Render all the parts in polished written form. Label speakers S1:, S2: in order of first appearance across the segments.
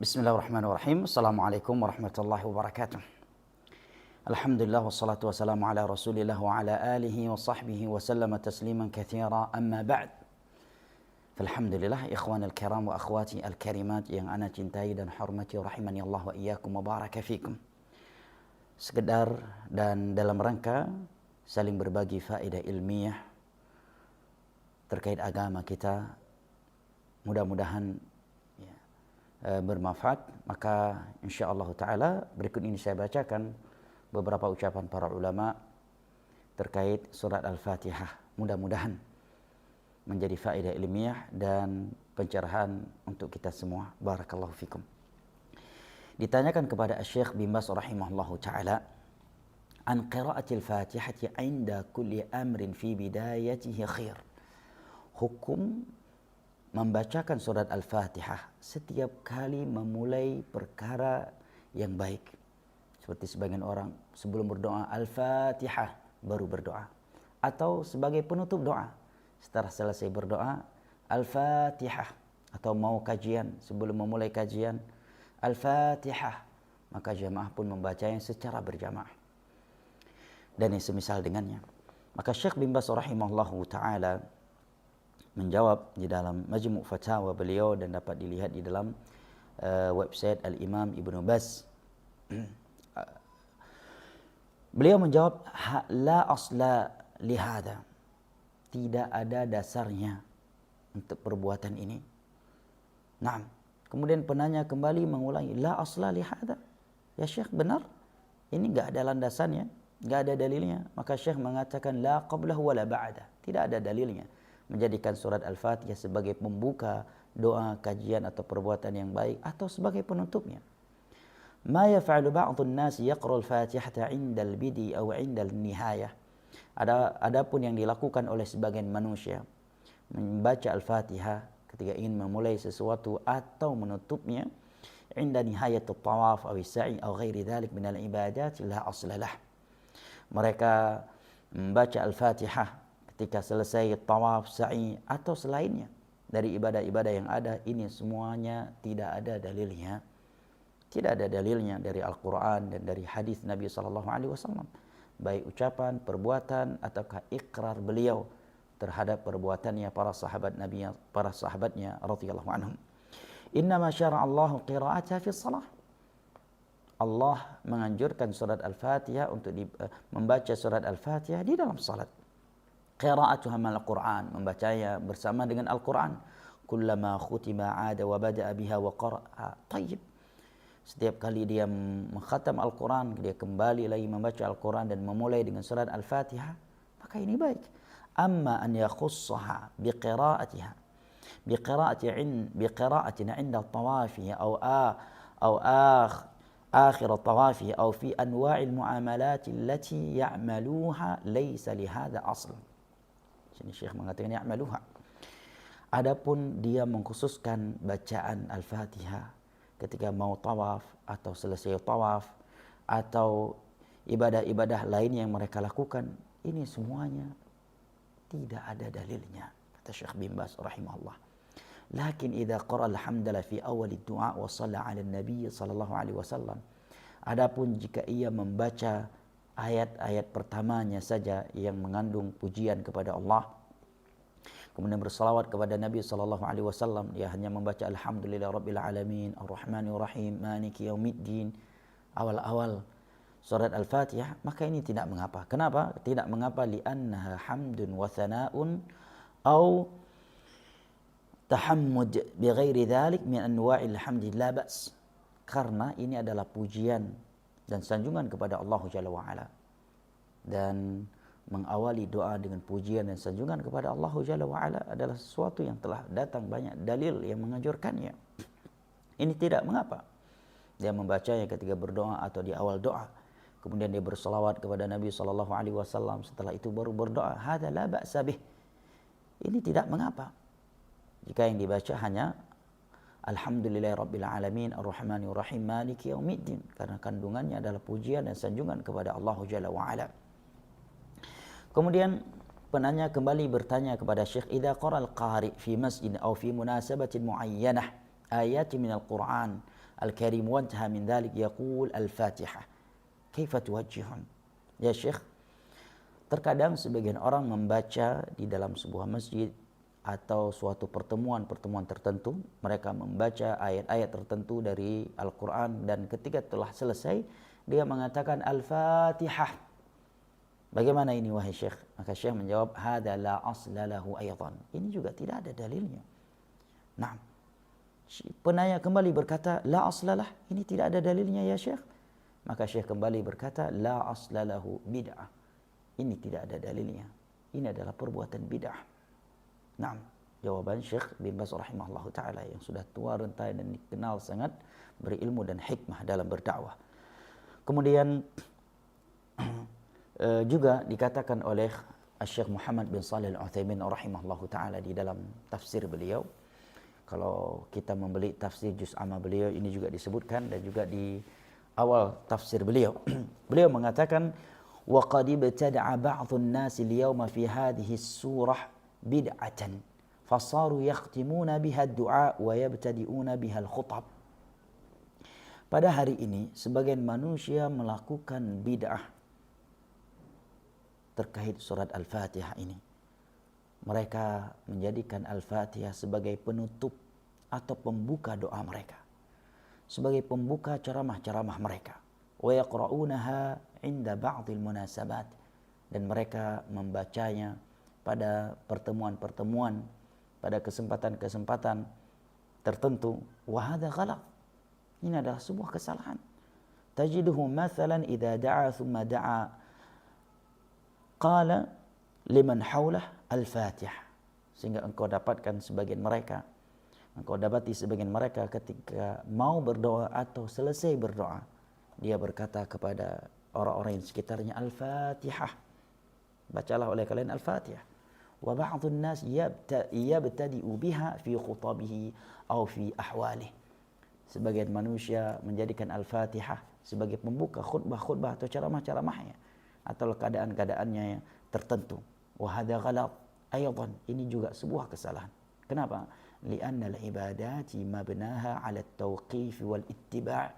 S1: Bismillahirrahmanirrahim. Assalamualaikum warahmatullahi wabarakatuh. Alhamdulillah wassalatu wassalamu ala Rasulillah wa ala alihi wa sahbihi wa sallama tasliman katsira. Amma ba'd. Alhamdulillah ikhwan al-kiram wa akhwati al-karimat yang ana cintai dan hormati rahimani Allah wa iyyakum wa baraka fikum. Sekedar dan dalam rangka saling berbagi faedah ilmiah terkait agama kita, mudah-mudahan bermanfaat, maka insyaallah taala berikut ini saya bacakan beberapa ucapan para ulama terkait surat Al-Fatihah. Mudah-mudahan menjadi faedah ilmiah dan pencerahan untuk kita semua. Barakallahu fikum. Ditanyakan kepada Syekh bin Baz rahimahullahu taala an qiraatil Fatihati 'inda kulli amrin fi bidayatihi khair. Hukum membacakan surat Al-Fatihah setiap kali memulai perkara yang baik. Seperti sebagian orang sebelum berdoa Al-Fatihah baru berdoa. Atau sebagai penutup doa. Setelah selesai berdoa Al-Fatihah. Atau mau kajian sebelum memulai kajian Al-Fatihah. Maka jamaah pun membacanya secara berjamaah. Dan yang semisal dengannya. Maka Syekh bin Baz rahimahullahu ta'ala menjawab di dalam Majmu' Fatawa beliau dan dapat dilihat di dalam website Al-Imam Ibnu Baz. Beliau menjawab la asla lihada. Tidak ada dasarnya untuk perbuatan ini. Naam. Kemudian penanya kembali mengulangi la asla lihada. Ya Syekh, benar? Ini enggak ada landasannya, enggak ada dalilnya. Maka Syekh mengatakan la qablahu wa la ba'da. Tidak ada dalilnya menjadikan surat Al-Fatihah sebagai pembuka doa, kajian atau perbuatan yang baik atau sebagai penutupnya. Ma yaf'alu ba'dun nas yaqra al-Fatihata 'inda al-bidi aw 'inda al-nihayah. Adapun yang dilakukan oleh sebagian manusia membaca Al-Fatihah ketika ingin memulai sesuatu atau menutupnya 'inda nihayat at-tawaf aw as-sa'i aw ghairi dhalik min al-ibadat la asla lah. Mereka membaca Al-Fatihah ketika selesai tawaf, sa'i atau selainnya dari ibadah-ibadah yang ada, ini semuanya tidak ada dalilnya. Tidak ada dalilnya dari Al-Quran dan dari hadis Nabi SAW. Baik ucapan, perbuatan ataukah ikrar beliau terhadap perbuatannya para sahabat Nabi, para sahabatnya radhiyallahu anhum. Innama syara'a Allahu qira'ataha fi shalah. Allah menganjurkan surat Al-Fatihah untuk membaca surat Al-Fatihah di dalam salat. Qira'atuha ma'al Qur'an, membacanya bersama dengan Al-Quran. Kullama khutima 'ada wa bada'a biha wa qara'a. Tayyib. Setiap kali dia mengkhatam Al-Quran, dia kembali lagi membaca Al-Quran dan memulai dengan surat Al-Fatihah, maka ini baik. Amma an yakhussaha biqira'atiha biqira'atin 'inda tawafihi aw akhir tawafihi aw fi anwa'il mu'amalat allati ya'maluha laysa lihadha asl. Sini Syekh mengatakan ya'maluha. Adapun dia mengkhususkan bacaan Al-Fatihah ketika mau tawaf atau selesai tawaf atau ibadah-ibadah lain yang mereka lakukan, ini semuanya tidak ada dalilnya, kata Syekh bin Baz rahimahullah. Lakin idza qara al-hamdala fi awal ad-du'a wa shalla 'ala an-nabi sallallahu alaihi wasallam. Adapun jika ia membaca ayat-ayat pertamanya saja yang mengandung pujian kepada Allah, kemudian bersalawat kepada Nabi sallallahu alaihi wasallam, dia hanya membaca alhamdulillahirabbil alamin arrahmanir rahim maliki yaumiddin awal-awal surat Al-Fatihah, maka ini tidak mengapa. Kenapa? Tidak mengapa, li'annaha hamdun wa thana'un aw tahammud bighairi dhalik min anwa'il hamdi la ba's. Karena ini adalah pujian dan sanjungan kepada Allah Jalla wa'ala. Dan mengawali doa dengan pujian dan sanjungan kepada Allah Jalla wa'ala adalah sesuatu yang telah datang banyak dalil yang menganjurkannya. Ini tidak mengapa. Dia membacanya ketika berdoa atau di awal doa. Kemudian dia berselawat kepada Nabi SAW. Setelah itu baru berdoa. Hadza la ba'sa bih. Ini tidak mengapa. Jika yang dibaca hanya Alhamdulillahirabbil alamin arrahmanir rahim maliki yaumiddin, karena kandungannya adalah pujian dan sanjungan kepada Allah Jalla wa ala. Kemudian penanya kembali bertanya kepada Syekh, idza qara al-qari fi masjid aw fi munasabatin muayyanah ayatin minal Qur'an الكريم وانتهى من ذلك يقول الفاتحة كيف توجهون يا شيخ. Terkadang sebagian orang membaca di dalam sebuah masjid atau suatu pertemuan tertentu, mereka membaca ayat-ayat tertentu dari Al-Quran dan ketika telah selesai dia mengatakan Al-Fatihah. Bagaimana ini wahai Syekh? Maka Syekh menjawab, hada la asla lahu aydan. Ini juga tidak ada dalilnya. Nah, penanya kembali berkata, la aslalah, ini tidak ada dalilnya ya Syekh. Maka Syekh kembali berkata, la asla lahu bid'ah. Ini tidak ada dalilnya. Ini adalah perbuatan bid'ah. Nah, jawaban Syekh bin Baz rahimahullah ta'ala yang sudah tua renta dan dikenal sangat berilmu dan hikmah dalam berdakwah. Kemudian juga dikatakan oleh Syekh Muhammad bin Shalih Al-Utsaimin rahimahullah ta'ala di dalam tafsir beliau. Kalau kita membeli tafsir juz amma beliau, ini juga disebutkan dan juga di awal tafsir beliau. Beliau mengatakan وَقَدْ ابْتَدَعَ بَعْضُ النَّاسِ الْيَوْمَ فِي هَذِهِ السُّورَةِ بِدْعَةً فَصَارُوا يَخْتِمُونَ بِهَا الدُّعَاءَ وَيَبْتَدِئُونَ بِهَا الْخُطَبَ. Pada hari ini sebagian manusia melakukan bid'ah terkait surat Al-Fatihah ini. Mereka menjadikan Al-Fatihah sebagai penutup atau pembuka doa mereka, sebagai pembuka ceramah-ceramah mereka. وَيَقْرَؤُونَهَا inda ba'dil munasabat, dan mereka membacanya pada pertemuan-pertemuan, pada kesempatan-kesempatan tertentu. Wa hadza ghalat. Ini adalah sebuah kesalahan. Tajiduhu mathalan idza da'a thumma da'a qala liman haulah al-Fatihah. Sehingga engkau dapati sebagian mereka ketika mau berdoa atau selesai berdoa, dia berkata kepada orang-orang yang sekitarnya Al-Fatihah. Bacalah oleh kalian Al-Fatihah. Wa ba'dun nas yabtadi'u biha fi khutabihi aw fi ahwalihi. Sebagian manusia menjadikan Al-Fatihah sebagai pembuka khutbah-khutbah atau ceramah-ceramahnya atau keadaan-keadaannya yang tertentu. Wa hadza ghalat aidan. Ini juga sebuah kesalahan. Kenapa? Li'anna al-ibadati mabnaha 'ala at-tawqif wal ittiba'.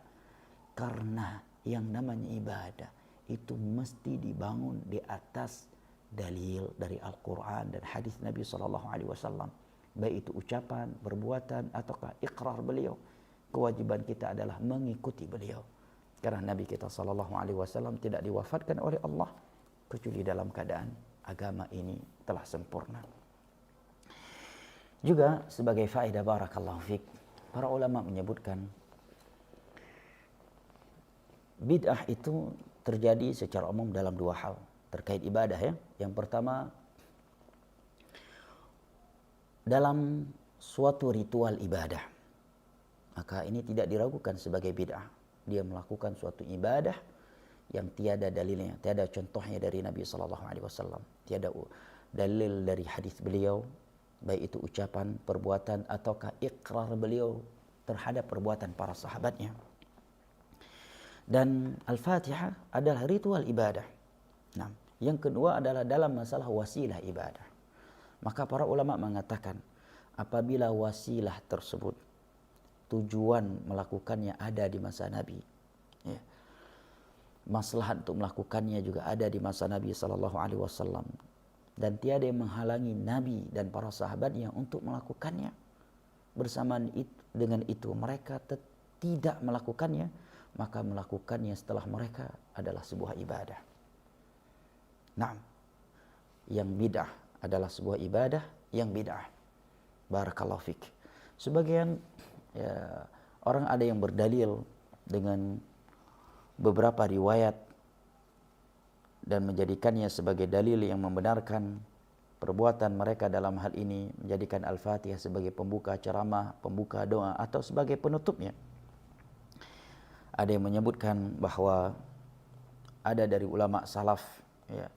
S1: Karena yang namanya ibadah itu mesti dibangun di atas dalil dari Al-Quran dan hadis Nabi SAW. Baik itu ucapan, perbuatan, ataukah iqrar beliau. Kewajiban kita adalah mengikuti beliau. Karena Nabi kita SAW tidak diwafatkan oleh Allah kecuali dalam keadaan agama ini telah sempurna. Juga sebagai faedah barakallahu fik, para ulama menyebutkan bid'ah itu terjadi secara umum dalam dua hal terkait ibadah ya. Yang pertama, dalam suatu ritual ibadah, maka ini tidak diragukan sebagai bid'ah. Dia melakukan suatu ibadah yang tiada dalilnya, tiada contohnya dari Nabi SAW, tiada dalil dari hadis beliau, baik itu ucapan, perbuatan, ataukah ikrar beliau terhadap perbuatan para sahabatnya. Dan Al-Fatihah adalah ritual ibadah. Nah, yang kedua adalah dalam masalah wasilah ibadah. Maka para ulama mengatakan, apabila wasilah tersebut tujuan melakukannya ada di masa Nabi, ya, maslahat untuk melakukannya juga ada di masa Nabi SAW, dan tiada yang menghalangi Nabi dan para sahabatnya untuk melakukannya, bersamaan dengan itu mereka tidak melakukannya, maka melakukannya setelah mereka adalah sebuah ibadah. Nah, yang bid'ah adalah sebuah ibadah yang bid'ah. Barakallahu fik. Sebagian orang ada yang berdalil dengan beberapa riwayat dan menjadikannya sebagai dalil yang membenarkan perbuatan mereka dalam hal ini, menjadikan Al-Fatihah sebagai pembuka ceramah, pembuka doa, atau sebagai penutupnya. Ada yang menyebutkan bahwa ada dari ulama salaf ya,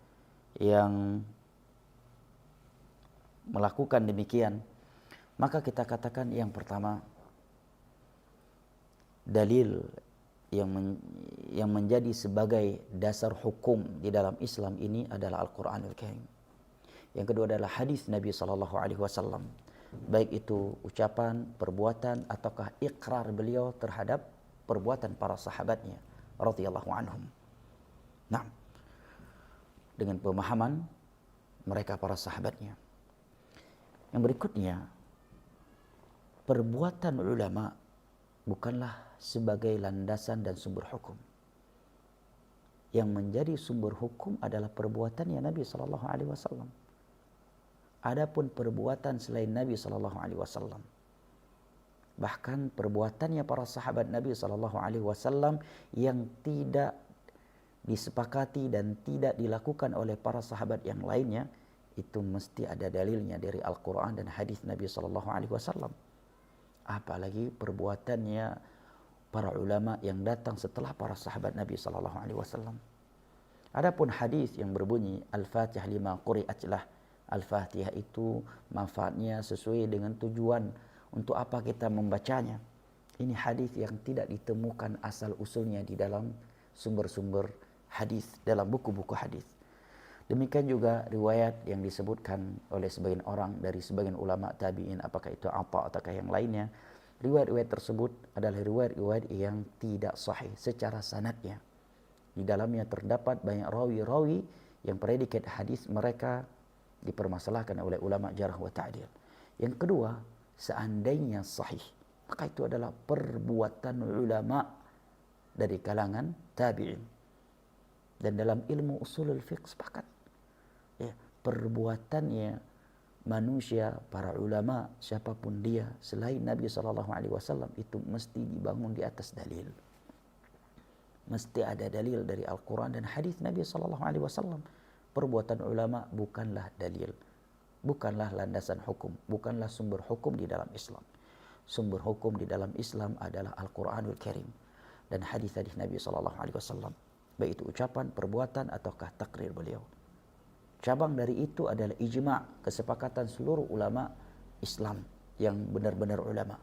S1: yang melakukan demikian. Maka kita katakan yang pertama, dalil yang menjadi sebagai dasar hukum di dalam Islam ini adalah Al-Quranul Karim. Yang kedua adalah hadis Nabi SAW. baik itu ucapan, perbuatan ataukah ikrar beliau terhadap perbuatan para sahabatnya radhiyallahu anhum. Nah, dengan pemahaman mereka para sahabatnya. Yang berikutnya, perbuatan ulama bukanlah sebagai landasan dan sumber hukum. Yang menjadi sumber hukum adalah perbuatannya Nabi sallallahu alaihi wasallam. Adapun perbuatan selain Nabi sallallahu alaihi wasallam, bahkan perbuatannya para sahabat Nabi sallallahu alaihi wasallam yang tidak disepakati dan tidak dilakukan oleh para sahabat yang lainnya, itu mesti ada dalilnya dari Al-Quran dan hadis Nabi sallallahu alaihi wasallam. Apalagi perbuatannya para ulama yang datang setelah para sahabat Nabi sallallahu alaihi wasallam. Adapun hadis yang berbunyi Al-Fatihah lima quri'at lah, Al-Fatihah itu manfaatnya sesuai dengan tujuan untuk apa kita membacanya. Ini hadis yang tidak ditemukan asal usulnya di dalam sumber-sumber hadis, dalam buku-buku hadis. Demikian juga riwayat yang disebutkan oleh sebagian orang dari sebagian ulama tabi'in, apakah itu Atha ataukah yang lainnya. Riwayat-riwayat tersebut adalah riwayat-riwayat yang tidak sahih secara sanadnya. Di dalamnya terdapat banyak rawi-rawi yang predikat hadis mereka dipermasalahkan oleh ulama jarh wa ta'dil. Yang kedua, seandainya sahih, maka itu adalah perbuatan ulama dari kalangan tabi'in. Dan dalam ilmu usulul fiqh sepakat, ya, perbuatannya manusia, para ulama, siapapun dia selain Nabi SAW itu mesti dibangun di atas dalil. Mesti ada dalil dari Al-Quran dan hadis Nabi SAW. Perbuatan ulama bukanlah dalil, bukanlah landasan hukum, bukanlah sumber hukum di dalam Islam. Sumber hukum di dalam Islam adalah Al-Quranul Karim dan hadis-hadis Nabi SAW. Baik itu ucapan, perbuatan ataukah takrir beliau. Cabang dari itu adalah ijma', kesepakatan seluruh ulama Islam yang benar-benar ulama,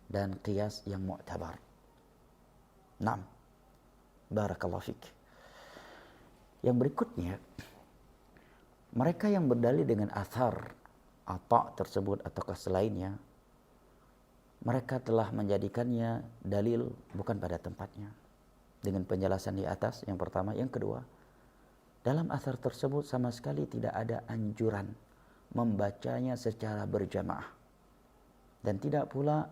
S1: dan qiyas yang mu'tabar. Naam. Barakallahu fik. Yang berikutnya, mereka yang berdalil dengan athar Atha tersebut ataukah selainnya, mereka telah menjadikannya dalil bukan pada tempatnya. Dengan penjelasan di atas yang pertama, yang kedua, dalam athar tersebut sama sekali tidak ada anjuran membacanya secara berjamaah. Dan tidak pula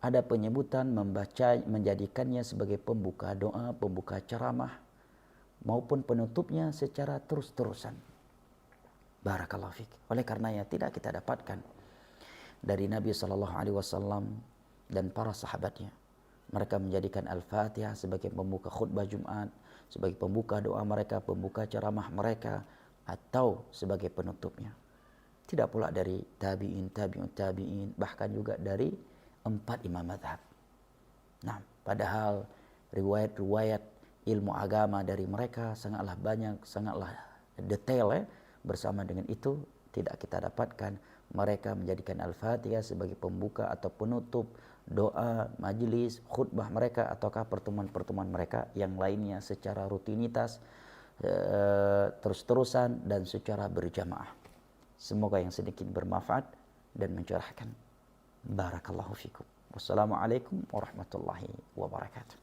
S1: ada penyebutan membaca menjadikannya sebagai pembuka doa, pembuka ceramah, maupun penutupnya secara terus-terusan. Barakallahu fiik. Oleh karenanya tidak kita dapatkan dari Nabi SAW dan para sahabatnya. Mereka menjadikan Al-Fatihah sebagai pembuka khutbah Jumat, sebagai pembuka doa mereka, pembuka ceramah mereka, atau sebagai penutupnya. Tidak pula dari tabi'in, tabi'in, bahkan juga dari 4 imam mazhab. Nah, padahal riwayat-riwayat ilmu agama dari mereka sangatlah banyak, sangatlah detail ya. Bersama dengan itu tidak kita dapatkan mereka menjadikan Al-Fatihah sebagai pembuka atau penutup doa, majelis, khutbah mereka ataukah pertemuan-pertemuan mereka yang lainnya secara rutinitas, terus-terusan dan secara berjamaah. Semoga yang sedikit bermanfaat dan mencerahkan. Barakallahu fikum. Wassalamualaikum warahmatullahi wabarakatuh.